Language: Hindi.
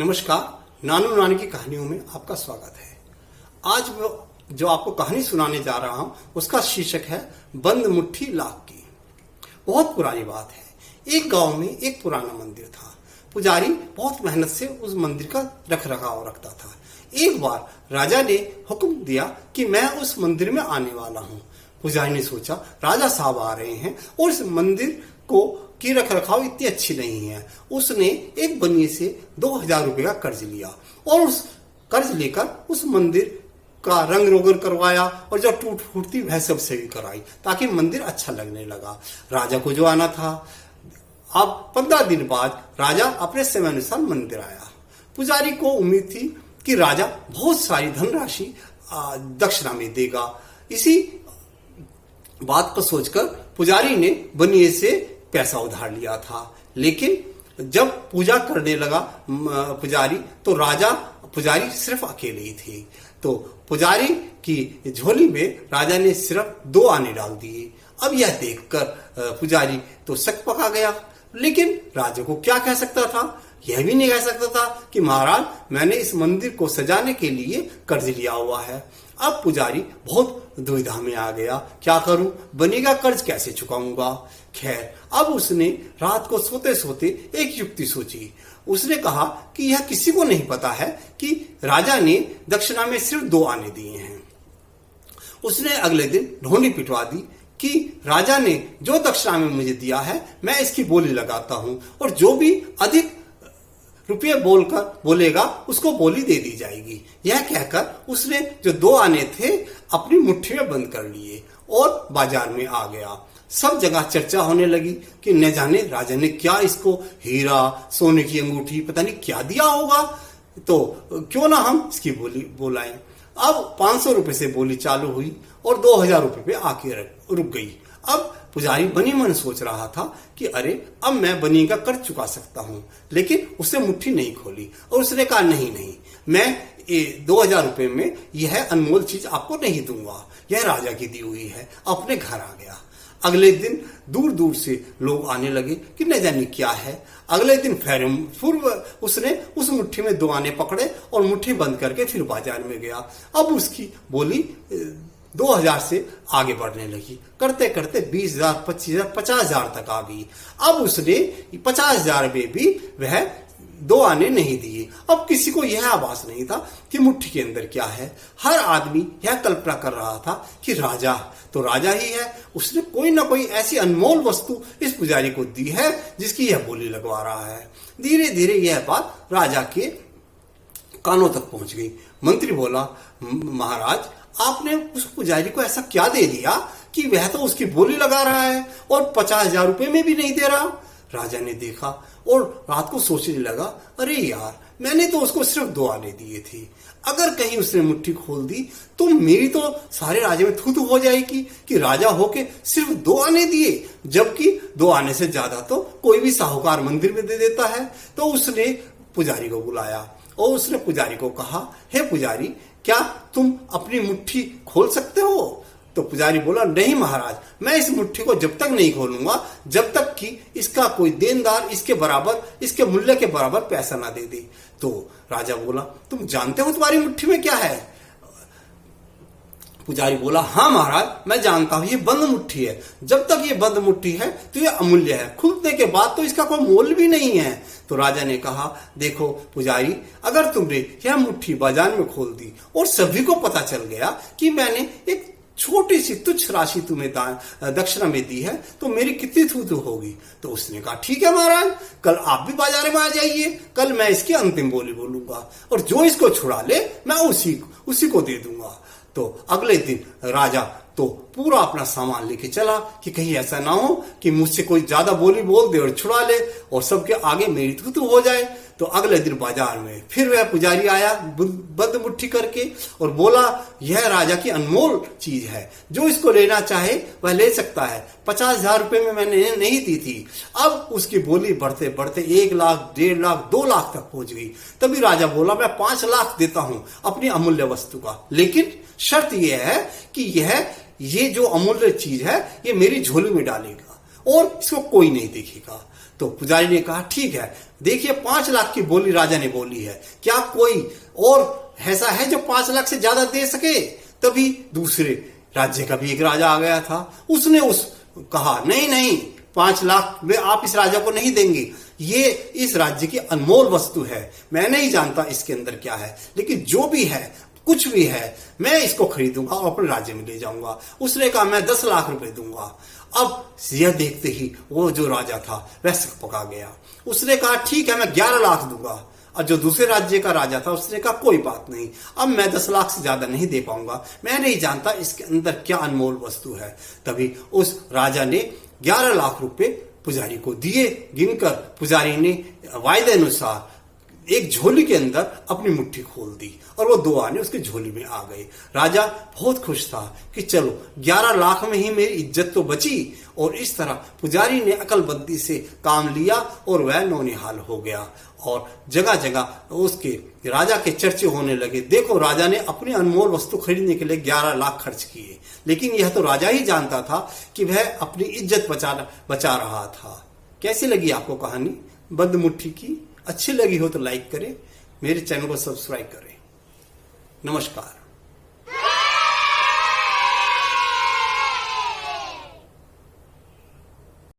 नमस्कार, नानू नानी की कहानियों में आपका स्वागत है। आज जो आपको कहानी सुनाने जा रहा हूं उसका शीर्षक है बंद मुट्ठी लाख की। बहुत पुरानी बात है। एक गांव में एक पुराना मंदिर था। पुजारी बहुत मेहनत से उस मंदिर का रख रखाव रखता था। एक बार राजा ने हुक्म दिया कि मैं उस मंदिर में आने वाला हूँ। पुजारी ने सोचा राजा साहब आ रहे हैं और इस मंदिर की रख रखाव इतनी अच्छी नहीं है। उसने एक बनिए से 2000 रुपए का कर्ज लिया और उस कर्ज लेकर उस मंदिर का रंग रोगन करवाया और जो टूट फूट थी वह सब सही कराई ताकि मंदिर अच्छा लगने लगा। राजा को जो आना था। अब 15 दिन बाद राजा अपने समय अनुसार मंदिर आया। पुजारी को उम्मीद थी कि राजा बहुत सारी धनराशि दक्षिणा में देगा। इसी बात को सोचकर पुजारी ने बनिए से पैसा उधार लिया था। लेकिन जब पूजा करने लगा पुजारी सिर्फ अकेले ही थे। तो पुजारी की झोली में राजा ने सिर्फ 2 आने डाल दिए। अब यह देखकर पुजारी तो शक पका गया, लेकिन राजा को क्या कह सकता था। यह भी नहीं कह सकता था कि महाराज मैंने इस मंदिर को सजाने के लिए कर्ज लिया हुआ है। अब पुजारी बहुत दुविधा में आ गया, क्या करूं, बनेगा कर्ज कैसे चुकाऊंगा। खैर, अब उसने रात को सोते सोते एक युक्ति सोची। उसने कहा कि यह किसी को नहीं पता है कि राजा ने दक्षिणा में सिर्फ 2 आने दिए हैं। उसने अगले दिन ढोंडी पिटवा दी कि राजा ने जो दक्षिणा में मुझे दिया है मैं इसकी बोली लगाता हूं और जो भी अधिक रुपये बोलेगा उसको बोली दे दी जाएगी। यह कहकर उसने जो 2 आने थे अपनी मुट्ठी में बंद कर लिए और बाजार में आ गया। सब जगह चर्चा होने लगी कि न जाने राजा ने क्या इसको हीरा, सोने की अंगूठी, पता नहीं क्या दिया होगा, तो क्यों ना हम इसकी बोली बोलाएं। अब 500 रुपए से बोली चालू हुई और 2000 रुपए पे आके रुक गई। अब पुजारी बनी मन सोच रहा था कि अरे अब मैं बनी का कर्ज चुका सकता हूं, लेकिन उसने मुट्ठी नहीं खोली और उसने कहा नहीं, मैं 2000 रुपए में यह अनमोल चीज आपको नहीं दूंगा, यह राजा की दी हुई है। अपने घर आ गया। अगले दिन दूर दूर से लोग आने लगे कि न जाने क्या है। अगले दिन फिर उसने उस मुट्ठी में 2 आने पकड़े और मुट्ठी बंद करके फिर बाजार में गया। अब उसकी बोली 2000 से आगे बढ़ने लगी। करते करते 20,000, 25,000, 50,000 तक आ गई। अब उसने 50,000 में भी वह 2 आने नहीं दिए। अब किसी को यह आभास नहीं था कि मुट्ठी के अंदर क्या है। हर आदमी यह कल्पना कर रहा था कि राजा तो राजा ही है, उसने कोई ना कोई ऐसी अनमोल वस्तु इस पुजारी को दी है जिसकी यह बोली लगवा रहा है। धीरे धीरे यह बात राजा के कानों तक पहुंच गई। मंत्री बोला, महाराज आपने उस पुजारी को ऐसा क्या दे दिया कि वह तो उसकी बोली लगा रहा है और 50,000 रुपए में भी नहीं दे रहा। राजा ने देखा और रात को सोचने लगा, अरे यार मैंने तो उसको सिर्फ 2 आने दिए थे। अगर कहीं उसने मुट्ठी खोल दी तो मेरी तो सारे राज्य में थू थू हो जाएगी कि राजा होके सिर्फ 2 आने दिए, जबकि 2 आने से ज्यादा तो कोई भी साहूकार मंदिर में दे देता है। तो उसने पुजारी को बुलाया और उसने पुजारी को कहा, हे पुजारी, क्या तुम अपनी मुट्ठी खोल सकते हो? तो पुजारी बोला, नहीं महाराज, मैं इस मुट्ठी को जब तक नहीं खोलूंगा जब तक कि इसका कोई देनदार इसके मूल्य के बराबर पैसा ना दे दे। तो राजा बोला, तुम जानते हो तुम्हारी मुट्ठी में क्या है? पुजारी बोला, हाँ महाराज, मैं जानता हूं, ये बंद मुट्ठी है। जब तक ये बंद मुट्ठी है तो ये अमूल्य है, खुलने के बाद तो इसका कोई मोल भी नहीं है। तो राजा ने कहा, देखो पुजारी, अगर तुमने यह मुट्ठी बाजार में खोल दी और सभी को पता चल गया कि मैंने एक छोटी सी तुच्छ राशि तुम्हें दक्षिणा में दी है तो मेरी कितनी थू होगी। तो उसने कहा, ठीक है महाराज, कल आप भी बाजार में आ जाइए, कल मैं इसकी अंतिम बोली बोलूंगा और जो इसको छुड़ा ले मैं उसी को दे दूंगा। तो अगले दिन राजा तो पूरा अपना सामान लेके चला कि कहीं ऐसा ना हो कि मुझसे कोई ज्यादा बोली बोल दे और छुड़ा ले और सबके आगे मेरी थू हो जाए। तो अगले दिन बाजार में फिर वह पुजारी आया बंद मुट्ठी करके और बोला, यह राजा की अनमोल चीज है, जो इसको लेना चाहे वह ले सकता है। 50,000 रुपए में मैंने नहीं दी थी। अब उसकी बोली बढ़ते बढ़ते 1 लाख, 1.5 लाख, 2 लाख तक पहुंच गई। तभी राजा बोला, मैं 5 लाख देता हूं अपनी अमूल्य वस्तु का, लेकिन शर्त यह है कि ये जो अमूल्य चीज है ये मेरी झोली में डालेगा। और इसको कोई नहीं देखेगा। तो पुजारी ने कहा ठीक है, देखिए 5 लाख की बोली राजा ने बोली है, क्या कोई और ऐसा है जो 5 लाख से ज्यादा दे सके? तभी दूसरे राज्य का भी एक राजा आ गया था, उसने कहा नहीं नहीं, 5 लाख में आप इस राजा को नहीं देंगे, ये इस राज्य की अनमोल वस्तु है, मैं नहीं जानता इसके अंदर क्या है, लेकिन जो भी है, कुछ भी है, मैं इसको खरीदूंगा और अपने राज्य में ले जाऊंगा। उसने कहा मैं 10 लाख रुपए दूंगा। अब यह देखते ही वो जो राजा था वह सकपका गया। उसने कहा ठीक है, मैं 11 लाख दूंगा। और जो दूसरे राज्य का राजा था उसने कहा कोई बात नहीं, अब मैं 10 लाख से ज्यादा नहीं दे पाऊंगा, मैं नहीं जानता इसके अंदर क्या अनमोल वस्तु है। तभी उस राजा ने 11 लाख रुपए पुजारी को दिए। गिनकर पुजारी ने वायदे अनुसार एक झोली के अंदर अपनी मुट्ठी खोल दी और वो 2 आने उसकी झोली में आ गए। राजा बहुत खुश था कि चलो 11 लाख में ही मेरी इज्जत तो बची। और इस तरह पुजारी ने अकलबंदी से काम लिया और वह नौनिहाल हो गया और जगह जगह उसके राजा के चर्चे होने लगे। देखो, राजा ने अपनी अनमोल वस्तु खरीदने के लिए 11 लाख खर्च किए, लेकिन यह तो राजा ही जानता था कि वह अपनी इज्जत बचा रहा था। कैसी लगी आपको कहानी बंद मुट्ठी की? अच्छी लगी हो तो लाइक करें, मेरे चैनल को सब्सक्राइब करें। नमस्कार।